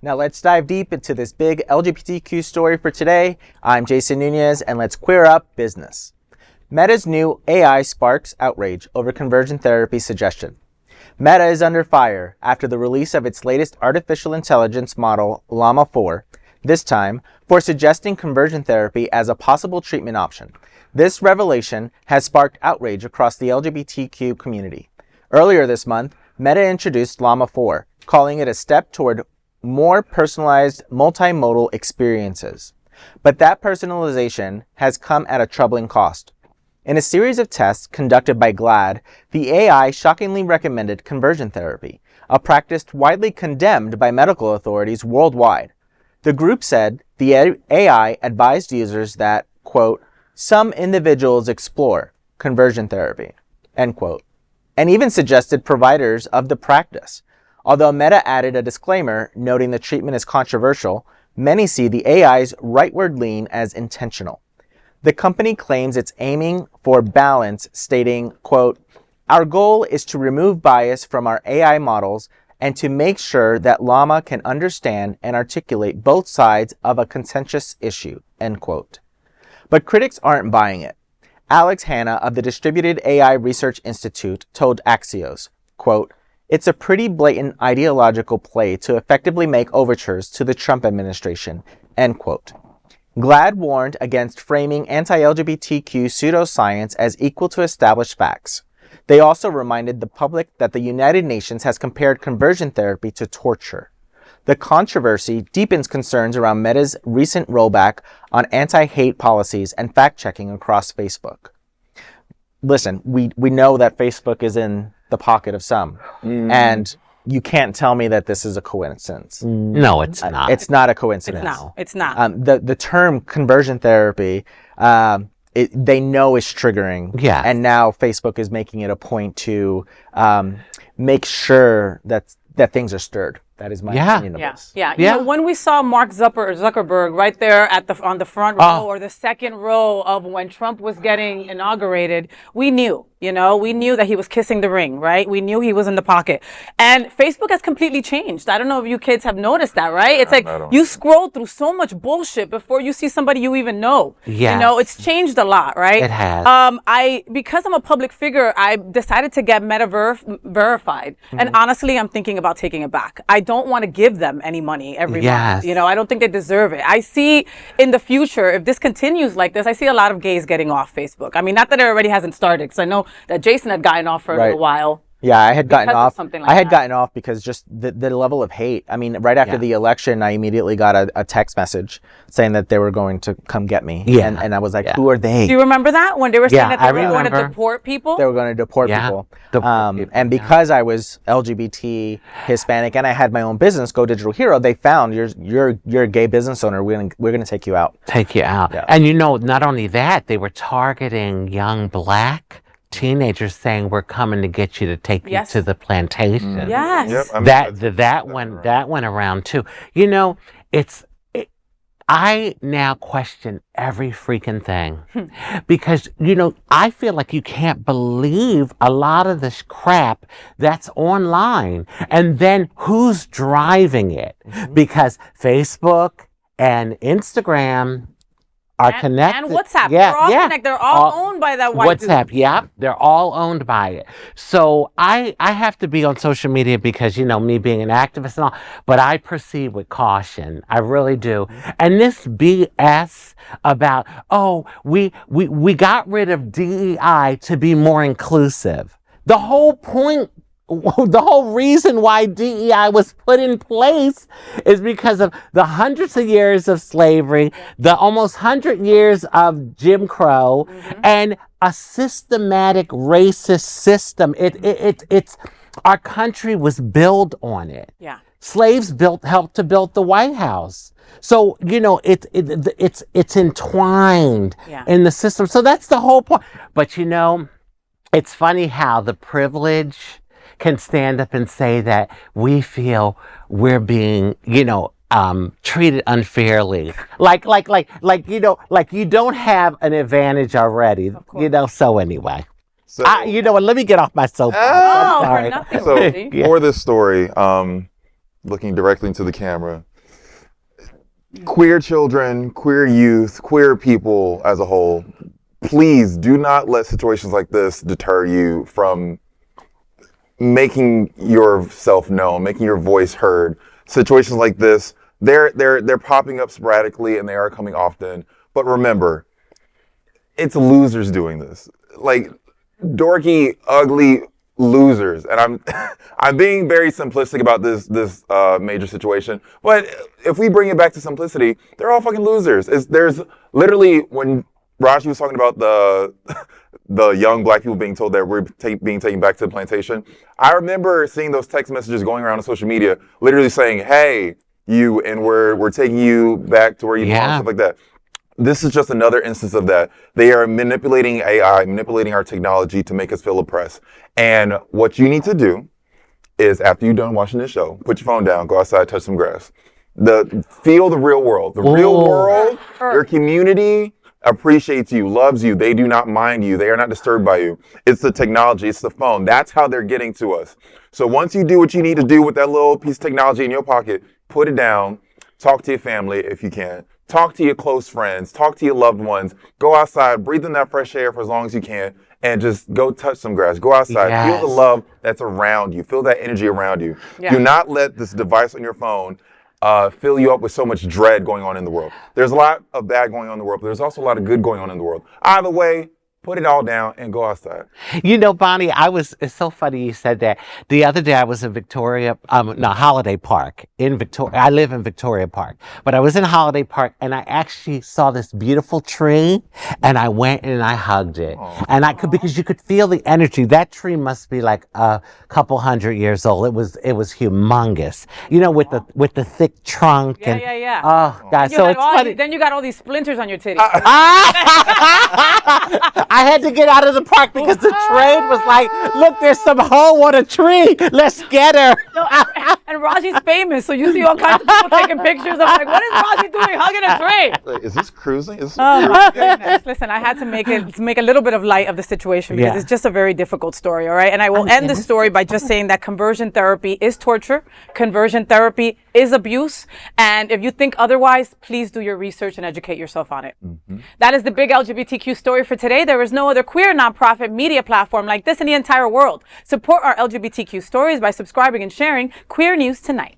Now let's dive deep into this big LGBTQ story for today. I'm Jason Nunez, and let's queer up business. Meta's new AI sparks outrage over conversion therapy suggestion. Meta is under fire after the release of its latest artificial intelligence model, Llama 4, this time for suggesting conversion therapy as a possible treatment option. This revelation has sparked outrage across the LGBTQ community. Earlier this month, Meta introduced Llama 4, calling it a step toward more personalized multimodal experiences. But that personalization has come at a troubling cost. In a series of tests conducted by GLAAD, the AI shockingly recommended conversion therapy, a practice widely condemned by medical authorities worldwide. The group said the AI advised users that, quote, some individuals explore conversion therapy, end quote, and even suggested providers of the practice. Although Meta added a disclaimer noting the treatment is controversial, many see the AI's rightward lean as intentional. The company claims it's aiming for balance, stating, quote, our goal is to remove bias from our AI models and to make sure that Llama can understand and articulate both sides of a contentious issue, end quote. But critics aren't buying it. Alex Hanna of the Distributed AI Research Institute told Axios, quote, it's a pretty blatant ideological play to effectively make overtures to the Trump administration, end quote. GLAAD warned against framing anti-LGBTQ pseudoscience as equal to established facts. They also reminded the public that the United Nations has compared conversion therapy to torture. The controversy deepens concerns around Meta's recent rollback on anti-hate policies and fact-checking across Facebook. Listen, we know that Facebook is in the pocket of some, and you can't tell me that this is a coincidence. No, it's not. It's not a coincidence. No, it's not. The term conversion therapy, they know is triggering. Yeah. And now Facebook is making it a point to make sure that things are stirred. That is my opinion of this. Yeah. You know, when we saw Mark Zuckerberg right there on the front row or the second row of when Trump was getting inaugurated, we knew that he was kissing the ring, right? We knew he was in the pocket. And Facebook has completely changed. I don't know if you kids have noticed that, right? It's like you scroll through so much bullshit before you see somebody you even know. Yeah. You know, it's changed a lot, right? It has. Because I'm a public figure, I decided to get Meta verified. And honestly, I'm thinking about taking it back. I don't want to give them any money every month. You know, I don't think they deserve it. I see in the future, if this continues like this, I see a lot of gays getting off Facebook. I mean, not that it already hasn't started, because I know that Jason had gotten off for a little while. Yeah, I had gotten off. I had gotten off because just the level of hate. I mean, right after the election, I immediately got a text message saying that they were going to come get me. Yeah. And I was like, who are they? Do you remember that? When they were saying that they were going to deport people? They were going to deport people. And because I was LGBT, Hispanic, and I had my own business, Go Digital Hero, they found you're a gay business owner. We're going to take you out. Yeah. And you know, not only that, they were targeting young black teenagers, saying we're coming to get you to take you to the plantation. Yes. Yep, that went around too. You know, I now question every freaking thing because, you know, I feel like you can't believe a lot of this crap that's online, and then who's driving it? Because Facebook and Instagram are connected. And WhatsApp. They're all connected. They're all owned by that white WhatsApp, dude. They're all owned by it. So I have to be on social media because, you know, me being an activist and all, but I proceed with caution. I really do. And this BS about, we got rid of DEI to be more inclusive. The whole point, the whole reason why DEI was put in place is because of the hundreds of years of slavery, the almost 100 years of Jim Crow, and a systematic racist system. It's our country was built on it. Yeah. Slaves helped to build the White House. So, you know, it's entwined in the system. So that's the whole point. But, you know, it's funny how the privilege can stand up and say that we feel we're being, you know, treated unfairly. Like, you know, like you don't have an advantage already, you know, so anyway. So, you know what, let me get off my soapbox. For nothing, for this story, looking directly into the camera. Queer children, queer youth, queer people as a whole, please do not let situations like this deter you from making yourself known, making your voice heard. Situations like this, they're popping up sporadically and they are coming often. But remember, it's losers doing this. Like dorky, ugly losers. And I'm being very simplistic about this major situation. But if we bring it back to simplicity, they're all fucking losers. There's literally, when Raji was talking about the young black people being told that we're being taken back to the plantation, I remember seeing those text messages going around on social media, literally saying, "Hey, you, and we're taking you back to where you belong," stuff like that. This is just another instance of that. They are manipulating AI, manipulating our technology to make us feel oppressed. And what you need to do is, after you're done watching this show, put your phone down, go outside, touch some grass. Feel the real world. The real world, your community appreciates you, loves you. They do not mind you. They are not disturbed by you. It's the technology. It's the phone. That's how they're getting to us. So once you do what you need to do with that little piece of technology in your pocket, put it down, talk to your family if you can. Talk to your close friends, talk to your loved ones, go outside, breathe in that fresh air for as long as you can, and just go touch some grass. Go outside, feel the love that's around you, feel that energy around you. Yeah. Do not let this device on your phone fill you up with so much dread going on in the world. There's a lot of bad going on in the world, but there's also a lot of good going on in the world. Either way, put it all down and go outside. You know, Bonnie, it's so funny you said that. The other day I was in Holiday Park in Victoria. I live in Victoria Park, but I was in Holiday Park and I actually saw this beautiful tree and I went and I hugged it. Aww. And because you could feel the energy. That tree must be like a couple 100 years old. It was humongous. You know, with the thick trunk. Yeah. Oh, God. So it's funny. Then you got all these splinters on your titties. I had to get out of the park because the train was like, look, there's some hoe on a tree. Let's get her. No, and Raji's famous, so you see all kinds of people taking pictures. I'm like, what is Raji doing hugging a tree? Is this cruising? Oh, my goodness. Listen, I had to make a little bit of light of the situation because it's just a very difficult story, all right? And I will end the story by just saying that conversion therapy is torture. Conversion therapy is abuse. And if you think otherwise, please do your research and educate yourself on it. Mm-hmm. That is the big LGBTQ story for today. There is no other queer nonprofit media platform like this in the entire world. Support our LGBTQ stories by subscribing and sharing Queer News Tonight.